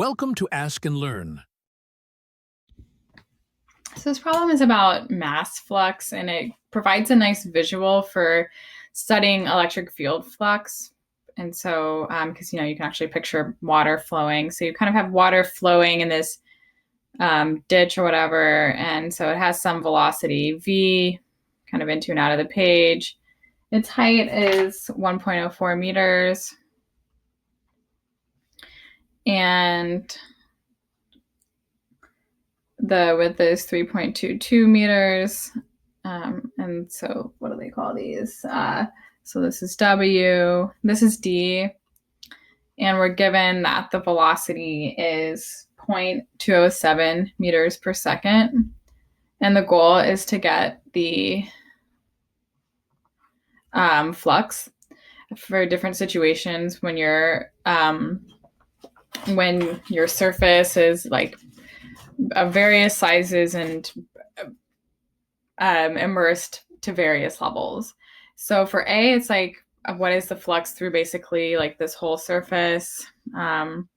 Welcome to Ask and Learn. So this problem is about mass flux, and it provides a nice visual for studying electric field flux. And so, because you can actually picture water flowing, so you kind of have water flowing in this ditch or whatever, and so it has some velocity v, kind of into and out of the page. Its height is 1.04 meters, and the width is 3.22 meters. And so what do they call these? So this is W, this is D, and we're given that the velocity is 0.207 meters per second. And the goal is to get the flux for different situations when your surface is like of various sizes and immersed to various levels. So for A, it's like, what is the flux through basically like this whole surface? And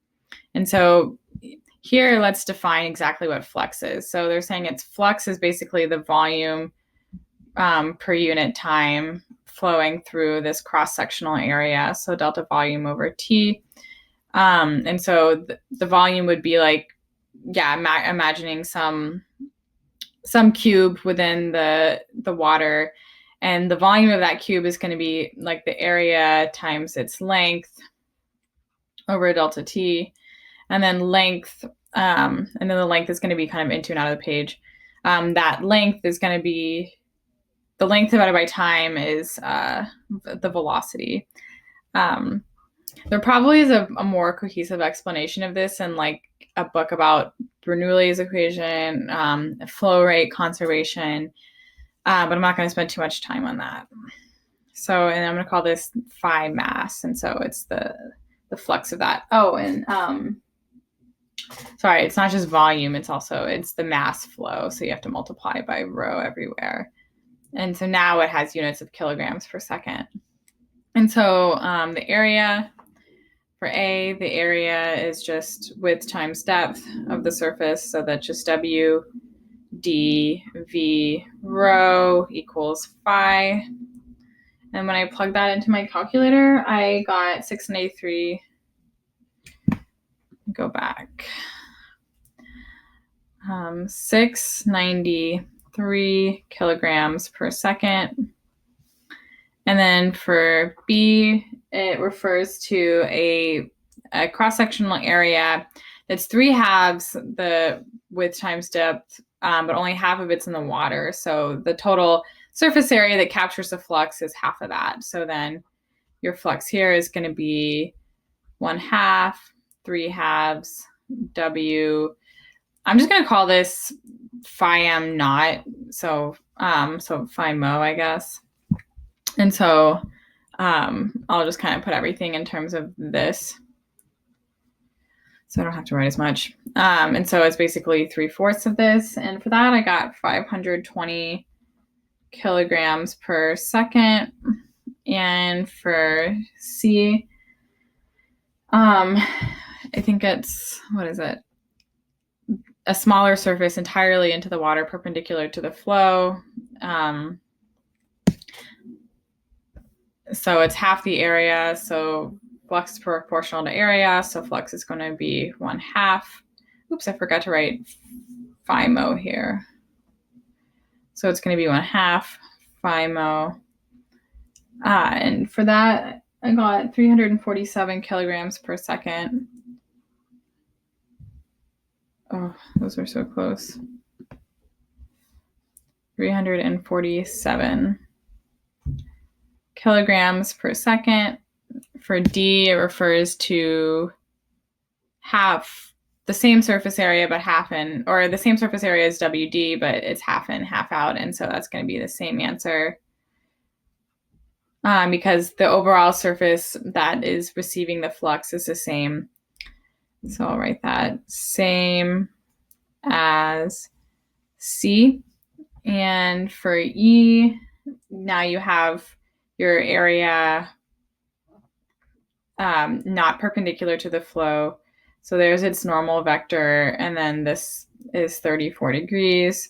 so here, let's define exactly what flux is. So they're saying its flux is basically the volume per unit time flowing through this cross-sectional area. So delta volume over T. And so the volume would be like, imagining some cube within the water, and the volume of that cube is going to be like the area times its length over delta T, and then length, and then the length is going to be kind of into and out of the page. That length is going to be the length divided by time is the velocity. There probably is a more cohesive explanation of this in like a book about Bernoulli's equation, flow rate conservation, but I'm not going to spend too much time on that. So, and I'm going to call this phi mass, and so it's the flux of that. Oh, and sorry, it's not just volume, it's the mass flow, so you have to multiply by rho everywhere. And so now it has units of kilograms per second. And so the area for A, the area is just width times depth of the surface, so that's just W d v rho equals phi. And when I plug that into my calculator, I got 693. Go back. 693 kilograms per second. And then for B, it refers to a cross-sectional area that's 3 halves the width times depth, but only half of it's in the water. So the total surface area that captures the flux is half of that. So then your flux here is going to be 1/2, 3 halves, W. I'm just going to call this phi m naught. So phi mo, I guess. And so I'll just kind of put everything in terms of this, so I don't have to write as much. And so it's basically 3/4 of this. And for that, I got 520 kilograms per second. And for C, I think it's, what is it? A smaller surface entirely into the water perpendicular to the flow. So it's half the area, so flux is proportional to area, so flux is going to be 1/2. Oops, I forgot to write phi mo here. So it's going to be 1/2 phi mo. And for that, I got 347 kilograms per second. Oh, those are so close. 347 kilograms per second. For D, it refers to half the same surface area, but half in, or the same surface area as WD, but it's half in, half out. And so that's going to be the same answer, because the overall surface that is receiving the flux is the same. So I'll write that same as C. And for E, now you have your area not perpendicular to the flow. So there's its normal vector, and then this is 34 degrees.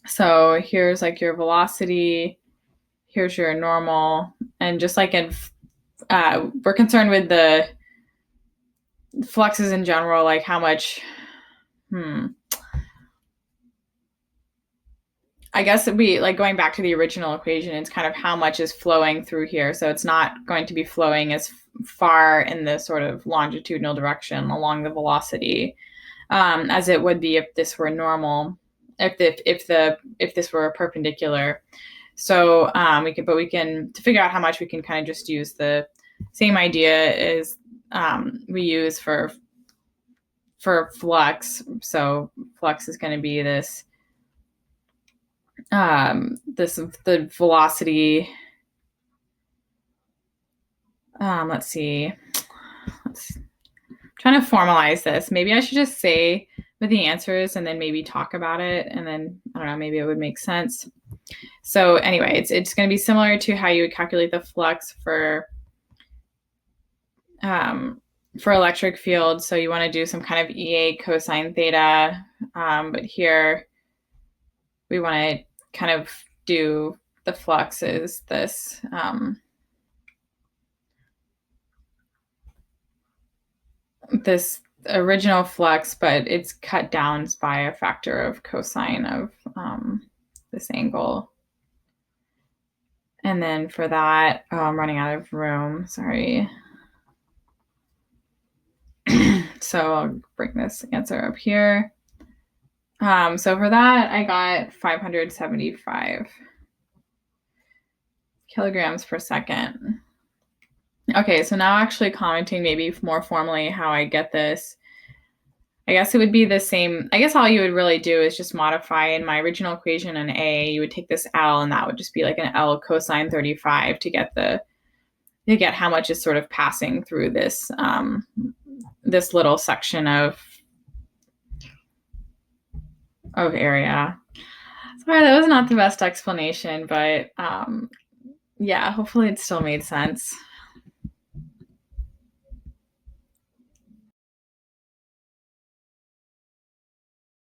So here's like your velocity, here's your normal, and just like in, we're concerned with the fluxes in general, like how much, I guess it'd be like going back to the original equation, it's kind of how much is flowing through here. So it's not going to be flowing as far in the sort of longitudinal direction along the velocity as it would be if this were normal, if this were perpendicular. So we can to figure out how much, we can kind of just use the same idea as we use for flux. So flux is going to be this the velocity. Let's see. Trying to formalize this. Maybe I should just say what the answer is and then maybe talk about it, and then I don't know, maybe it would make sense. So anyway, it's going to be similar to how you would calculate the flux for electric field. So you want to do some kind of EA cosine theta, but here we want to kind of do the flux is this this original flux, but it's cut down by a factor of cosine of this angle. And then for that, I'm running out of room, sorry. So I'll bring this answer up here. So for that, I got 575 kilograms per second. Okay, so now actually commenting maybe more formally how I get this. I guess it would be the same. I guess all you would really do is just modify in my original equation an A, you would take this L, and that would just be like an L cosine 35 to get how much is sort of passing through this this little section of area. Sorry, that was not the best explanation, but yeah, hopefully it still made sense.